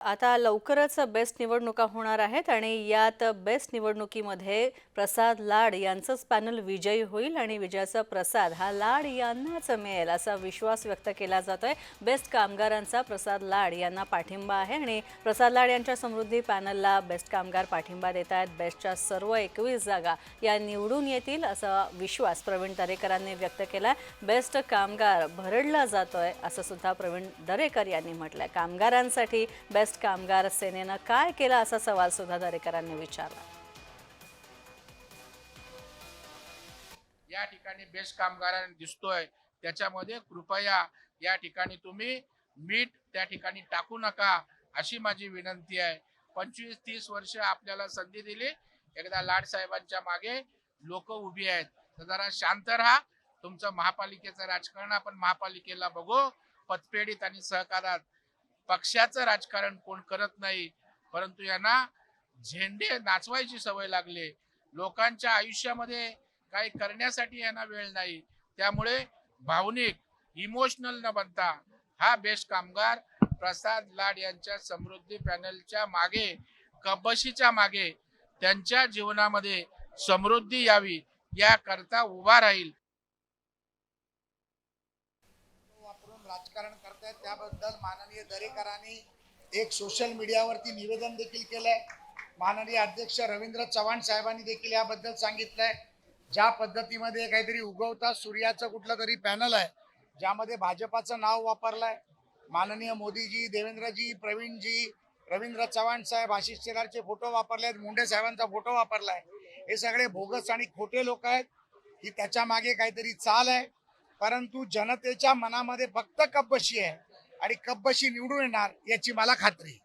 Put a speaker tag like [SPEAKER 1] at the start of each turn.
[SPEAKER 1] आता लवकरच बेस्ट निवडणुका होणार आहेत आणि यात बेस्ट निवडणुकीमध्ये प्रसाद लाड यांचंच पॅनल विजयी होईल आणि विजयाचा प्रसाद हा लाड यांनाच मिळेल असा विश्वास व्यक्त केला जातोय। बेस्ट कामगारांचा प्रसाद लाड यांना पाठिंबा आहे आणि प्रसाद लाड यांच्या समृद्धी पॅनलला बेस्ट कामगार पाठिंबा देत आहेत। बेस्टच्या सर्व 21 जागा या निवडून येतील असा विश्वास प्रवीण दरेकरांनी व्यक्त केला। बेस्ट कामगार भरडला जातोय असं सुद्धा प्रवीण दरेकर यांनी म्हटलंय। कामगारांसाठी बेस्ट कामगार सेनेनं काय केलं असा सवाल सुद्धा दरेकरांनी विचारला।
[SPEAKER 2] या ठिकाणी बेस्ट कामगारांना दिसतोय त्याच्यामध्ये कृपया या ठिकाणी तुम्ही मीठ त्या ठिकाणी टाकू नका अशी माझी विनंती आहे। 25-30 वर्ष आपल्याला संधी दिली, एकदा लाड साहेबांच्या मागे लोक उभी आहेत, तर जरा शांत राहा। तुमचं महापालिकेचं राजकारण आपण महापालिकेला बघू। पतपेढीत आणि सहकारात पक्षाचं राजकारण कोण करत नाही, परंतु यांना झेंडे नाचवायची सवय लागली। लोकांच्या आयुष्यामध्ये काही करण्यासाठी यांना वेळ नाही, त्यामुळे भावनिक इमोशनल न बनता हा बेस्ट कामगार प्रसाद लाड यांच्या समृद्धी पॅनलच्या मागे, कबशीच्या मागे त्यांच्या जीवनामध्ये समृद्धी यावी याकरता उभा राहील।
[SPEAKER 3] राजकारण करतायत त्याबद्दल माननीय दरेकरांनी एक सोशल मीडियावरती निवेदन देखील केलंय। माननीय अध्यक्ष रवींद्र चव्हाण साहेबांनी देखील याबद्दल सांगितलंय। ज्या पद्धतीमध्ये काहीतरी उगवता सूर्याचं कुठलं तरी पॅनल आहे ज्यामध्ये भाजपाचं नाव वापरलंय, माननीय मोदीजी, देवेंद्रजी, प्रवीणजी, रवींद्र चव्हाण साहेब, आशिष शेलारचे फोटो वापरले, मुंडे साहेबांचा फोटो वापरलाय। हे सगळे बोगस आणि खोटे लोक आहेत। ही त्याच्या मागे काहीतरी चाल आहे, परंतु जनतेच्या मनामध्ये फक्त कब्बशी आहे आणि कब्बशी निवडून येणार याची मला खात्री आहे।